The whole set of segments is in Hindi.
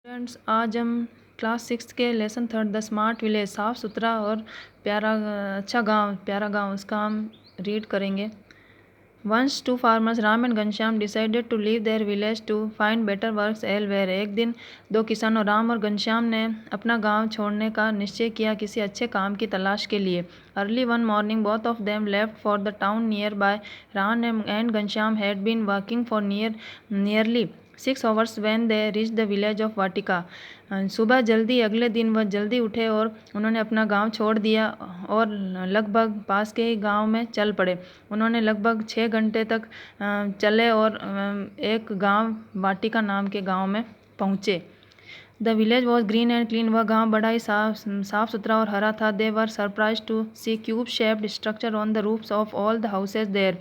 फ्रेंड्स, आज हम क्लास 6 के लेसन 3 द स्मार्ट विलेज, साफ़ सुथरा और प्यारा प्यारा गांव उसका हम रीड करेंगे। Once two farmers Ram and Ghanshyam decided to leave their village to find better works एलवेयर। एक दिन दो किसानों राम और घनश्याम ने अपना गांव छोड़ने का निश्चय किया किसी अच्छे काम की तलाश के लिए। Early one morning both of them left for the town nearby. Ram and Ghanshyam had been working for nearly 6 hours when they reached the village of Vatika. सुबह जल्दी अगले दिन वह जल्दी उठे और उन्होंने अपना गांव छोड़ दिया और लगभग पास के ही गांव में चल पड़े। उन्होंने लगभग 6 घंटे तक चले और एक गांव वाटिका नाम के गांव में पहुंचे। The village was green and clean. वह गांव बड़ा ही साफ सुथरा और हरा था। They were surprised to see cube shaped structure on the roofs of all the houses there.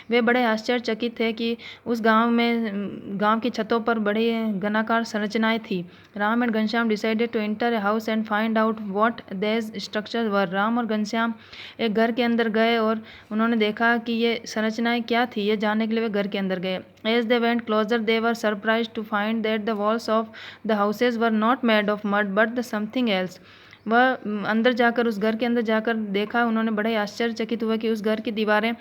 वे बड़े आश्चर्यचकित थे कि उस गांव की छतों पर बड़ी घनाकार संरचनाएं थी। Ram and Ghanshyam decided to enter a house and find out what these structure were. Ram और घनश्याम एक घर के अंदर गए और उन्होंने देखा कि ये संरचनाएं क्या थी। ये जानने के लिए वे घर के अंदर गए। As they went closer, they were surprised to find that the walls of the houses were not made of mud but the something else. वह अंदर जाकर उस घर के अंदर जाकर देखा, उन्होंने बड़ा ही आश्चर्यचकित हुआ कि उस घर की दीवारें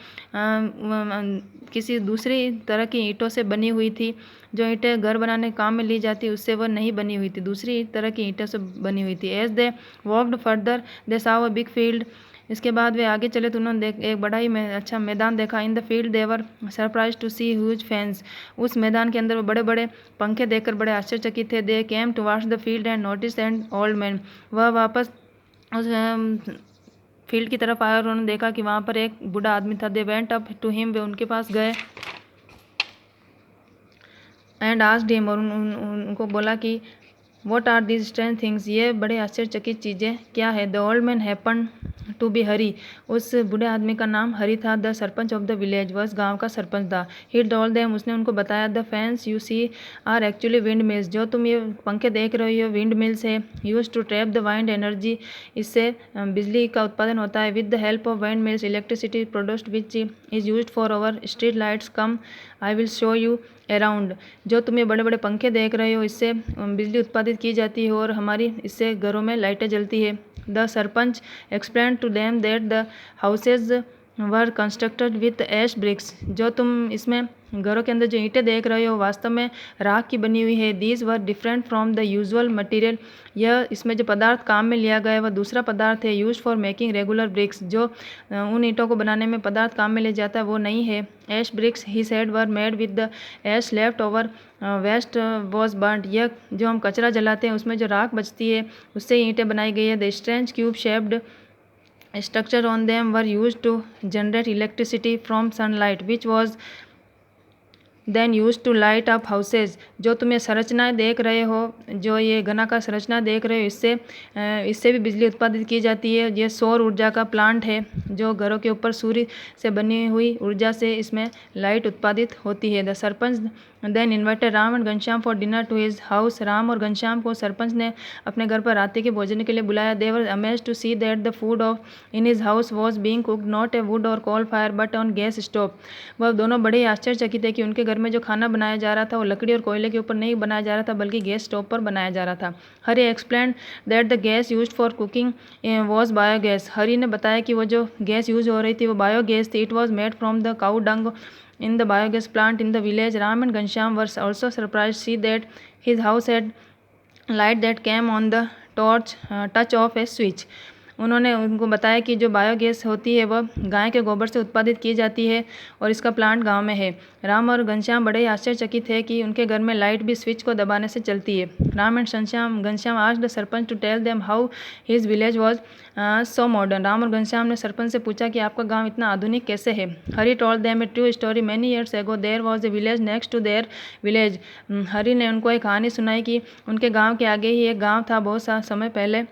किसी दूसरी तरह की ईंटों से बनी हुई थी। जो ईंटें घर बनाने के काम में ली जाती उससे वह नहीं बनी हुई थी, दूसरी तरह की ईंटों से बनी हुई थी। As they walked further they saw a big field. इसके बाद वे आगे चले तो उन्होंने एक बड़ा ही अच्छा मैदान देखा। In the field they were surprise to see huge fans. उस मैदान के अंदर वो बड़े बड़े पंखे देखकर बड़े आश्चर्यचकित थे। They came towards the field and notice and old man. वह वापस उस फील्ड की तरफ आया और उन्होंने देखा कि वहाँ पर एक बूढ़ा आदमी था। They went up to him. वे उनके पास गए एंड आस्क्ड हिम और उनको बोला कि what are these strange things. ये बड़े आश्चर्यचकित चीज़ें क्या है। The old man happen to be Hari. उस बूढ़े आदमी का नाम हरी था। The sarpanch of the village. वह गांव का सरपंच था। He told them. उसने उनको बताया the fans you see are actually wind mills. जो तुम ये पंखे देख रहे हो विंड मिल्स है। Use to trap the wind energy. इससे बिजली का उत्पादन होता है। With the help of wind mills electricity produced which is use for our street lights come I will show you around. जो तुम ये बड़े बड़े पंखे देख रहे हो इससे बिजली उत्पादित की जाती है और हमारी इससे घरों में लाइटें जलती है। The sarpanch explain to them that the houses were constructed with ash bricks. जो तुम इसमें घरों के अंदर जो ईंटें देख रहे हो वास्तव में राख की बनी हुई है। These were different from the usual material. यह इसमें जो पदार्थ काम में लिया गया है वह दूसरा पदार्थ है। Use for making regular bricks. जो उन ईंटों को बनाने में पदार्थ काम में ले जाता है वो नहीं है। Ash bricks he said were made with the ash left over waste was burned. यह जो हम कचरा जलाते हैं उसमें जो राख बचती है उससे ईंटें बनाई गई है। The strange cube shaped structure on them were used to generate electricity from sunlight which was then used to light up houses। जो तुम ये संरचनाएं देख रहे हो, जो ये घनाकार संरचना देख रहे हो इससे भी बिजली उत्पादित की जाती है। ये सौर ऊर्जा का प्लांट है जो घरों के ऊपर सूर्य से बनी हुई ऊर्जा से इसमें लाइट उत्पादित होती है। The sarpanch then invited Ram and Ghanshyam for dinner to his house. Ram और घनश्याम को सरपंच ने अपने घर पर रात्रि के भोजन के लिए बुलाया। They were amazed to see that the food of in his house was being cooked not a wood or coal fire but on gas stove. वह दोनों बड़े आश्चर्यचकित है कि उनके घर में जो खाना बनाया जा रहा था वो लकड़ी और कोयले के ऊपर नहीं बनाया जा रहा था बल्कि गैस स्टोव पर बनाया जा रहा था। Hari explained that the gas used for cooking was biogas. Hari ने बताया कि वो जो गैस यूज हो रही थी वो बायोगैस थी। It was made from the cow dung in the biogas plant in the village. Ram and Ghanshyam were also surprised to see that his house had light that came on the touch of a switch. उन्होंने उनको बताया कि जो बायोगैस होती है वह गाय के गोबर से उत्पादित की जाती है और इसका प्लांट गांव में है। राम और घनश्याम बड़े आश्चर्यचकित थे कि उनके घर में लाइट भी स्विच को दबाने से चलती है। Ram and Ghanshyam asked the sarpanch to tell them how his village was so modern. Ram और घनश्याम ने सरपंच से पूछा कि आपका गांव इतना आधुनिक कैसे है। Hari told them a true story. Many years ago there was a village next to their village. Hari ने उनको एक कहानी सुनाई कि उनके गाँव के आगे ही एक गाँव था बहुत सा समय पहले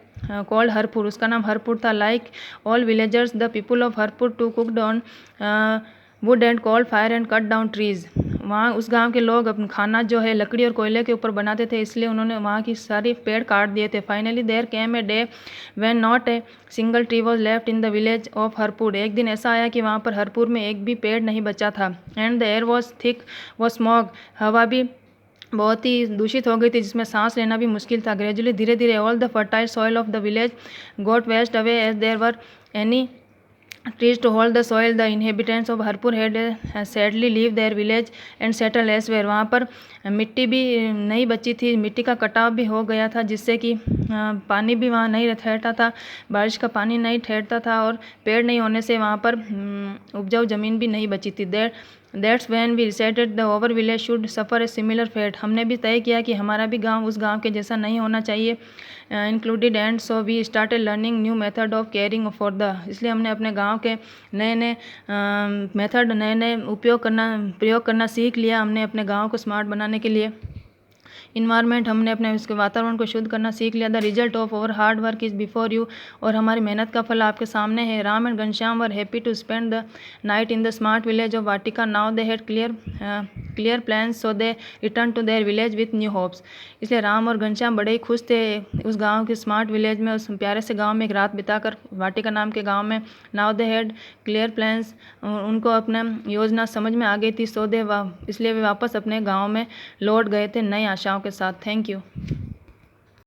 कॉल्ड हरपुर। उसका नाम हरपुर था। Like all villagers the people of Harpur to cooked on wood and coal fire and cut down trees. वहाँ उस गांव के लोग अपना खाना जो है लकड़ी और कोयले के ऊपर बनाते थे इसलिए उन्होंने वहाँ की सारी पेड़ काट दिए थे। Finally there came a day when not a single tree was left in the village of Harpur. एक दिन ऐसा आया कि वहाँ पर हरपुर में एक भी पेड़ नहीं बचा था। And the air was thick was smog. हवा भी बहुत ही दूषित हो गई थी, जिसमें सांस लेना भी मुश्किल था। ग्रेजुअली धीरे धीरे all the fertile soil of the village got waste away as there were any trees to hold the soil. The inhabitants of Harpur had sadly leave their village and settle elsewhere. वहाँ पर मिट्टी भी नहीं बची थी, मिट्टी का कटाव भी हो गया था, जिससे कि पानी भी वहाँ नहीं ठहरता था, बारिश का पानी नहीं ठहरता था, और पेड़ नहीं होने से वहाँ पर उपजाऊ ज़मीन भी नहीं बची थी। That's when we decided the our village should suffer a similar fate. हमने भी तय किया कि हमारा भी गांव उस गांव के जैसा नहीं होना चाहिए, included, and so we started learning new method of caring for the. इसलिए हमने अपने गांव के नए नए मेथड, नए नए प्रयोग करना सीख लिया। हमने अपने गांव को स्मार्ट बनाने के लिए इन्वायरमेंट, हमने अपने उसके वातावरण को शुद्ध करना सीख लिया। The result of our hard work is before you, और हमारी मेहनत का फल आपके सामने है। Ram and Ghanshyam were happy to spend the night in the smart village of Vatika. Now they had clear plans, so they return to their village with new hopes. इसलिए राम और घनश्याम बड़े ही खुश थे उस गाँव के स्मार्ट विलेज में, उस प्यारे से गाँव में एक रात बिताकर, वाटिका नाम के गाँव में। Now they had clear plans, उनको अपना योजना समझ में आ गई थी, इसलिए वे वापस अपने गाँव में लौट गए थे नई आशाओं के साथ। Thank you.